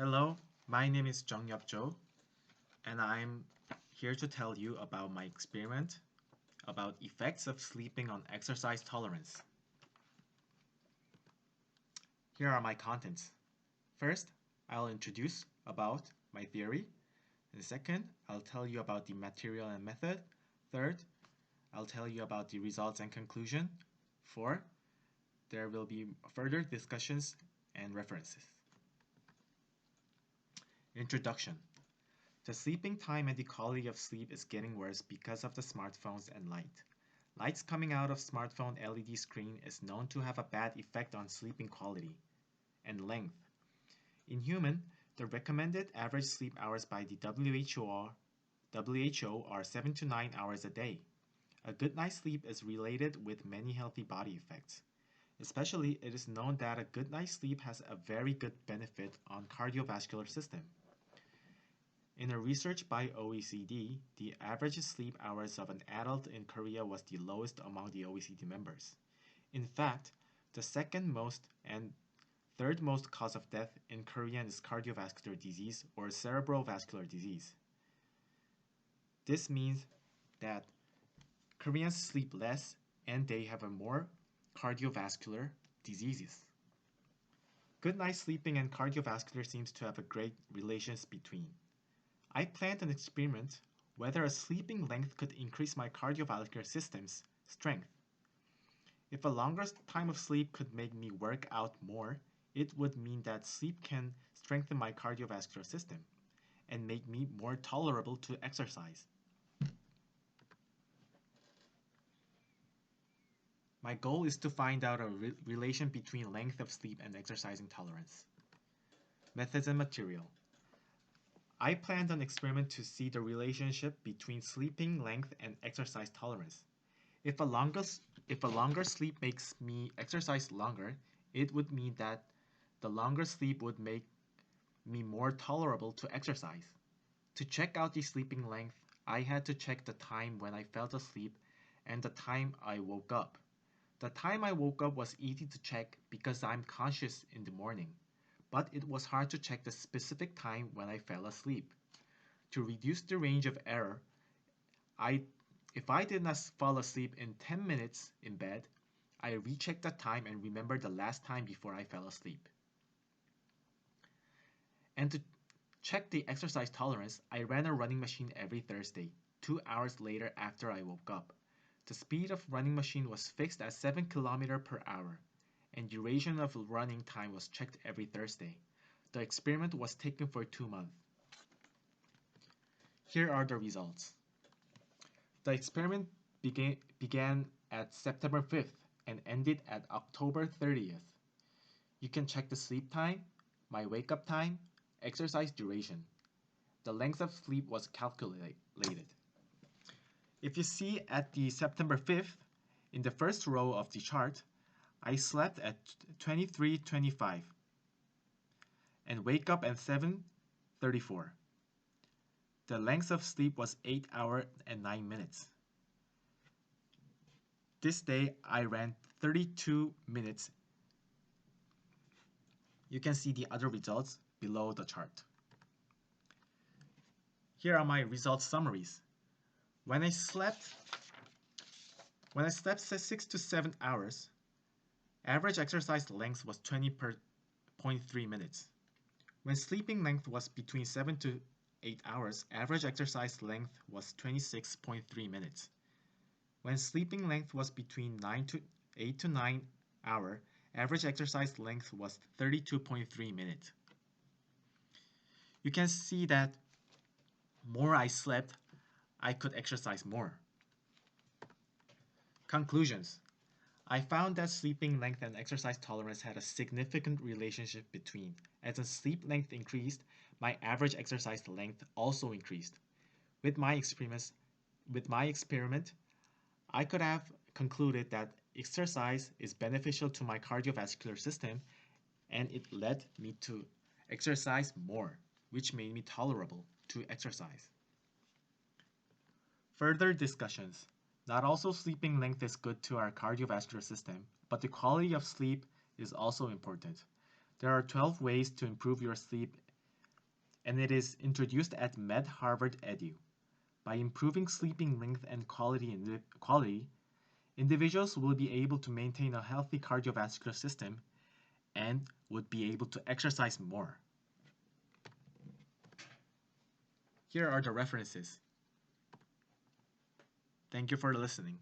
Hello, my name is Jung Yup Jo, and I'm here to tell you about my experiment about effects of sleeping on exercise tolerance. Here are my contents. First, I'll introduce about my theory. And second, I'll tell you about the material and method. Third, I'll tell you about the results and conclusion. Four, there will be further discussions and references. Introduction. The sleeping time and the quality of sleep is getting worse because of the smartphones and light. Lights coming out of smartphone LED screen is known to have a bad effect on sleeping quality and length. In human, the recommended average sleep hours by the WHO are 7 to 9 hours a day. A good night's sleep is related with many healthy body effects. Especially, it is known that a good night's sleep has a very good benefit on cardiovascular system. In a research by OECD, the average sleep hours of an adult in Korea was the lowest among the OECD members. In fact, the second most and third most cause of death in Korea is cardiovascular disease or cerebral vascular disease. This means that Koreans sleep less and they have a more cardiovascular diseases. Good night sleeping and cardiovascular seems to have a great relations between. I planned an experiment whether a sleeping length could increase my cardiovascular system's strength. If a longer time of sleep could make me work out more, it would mean that sleep can strengthen my cardiovascular system and make me more tolerable to exercise. My goal is to find out a relation between length of sleep and exercising tolerance. Methods and material. I planned an experiment to see the relationship between sleeping length and exercise tolerance. If a longer sleep makes me exercise longer, it would mean that the longer sleep would make me more tolerable to exercise. To check out the sleeping length, I had to check the time when I fell asleep and the time I woke up. The time I woke up was easy to check because I'm conscious in the morning, but it was hard to check the specific time when I fell asleep. To reduce the range of error, if I did not fall asleep in 10 minutes in bed, I rechecked the time and remembered the last time before I fell asleep. And to check the exercise tolerance, I ran a running machine every Thursday, 2 hours later after I woke up. The speed of running machine was fixed at 7 km per hour, and duration of running time was checked every Thursday. The experiment was taken for 2 months. Here are the results. The experiment began at September 5th and ended at October 30th. You can check the sleep time, my wake up time, exercise duration. The length of sleep was calculated. If you see at the September 5th, in the first row of the chart, I slept at 23:25 and wake up at 7:34. The length of sleep was 8 hours and 9 minutes. This day I ran 32 minutes. You can see the other results below the chart. Here are my results summaries. When I slept 6 to 7 hours, average exercise length was 20.3 minutes. When sleeping length was between 7 to 8 hours, average exercise length was 26.3 minutes. When sleeping length was between 8 to 9 hour, average exercise length was 32.3 minutes. You can see that more I slept, I could exercise more. Conclusions. I found that sleeping length and exercise tolerance had a significant relationship between. As the sleep length increased, my average exercise length also increased. With my experiment, I could have concluded that exercise is beneficial to my cardiovascular system, and it led me to exercise more, which made me tolerable to exercise. Further discussions. Not also sleeping length is good to our cardiovascular system, but the quality of sleep is also important. There are 12 ways to improve your sleep and it is introduced at Med Harvard Edu. By improving sleeping length and quality, individuals will be able to maintain a healthy cardiovascular system and would be able to exercise more. Here are the references. Thank you for listening.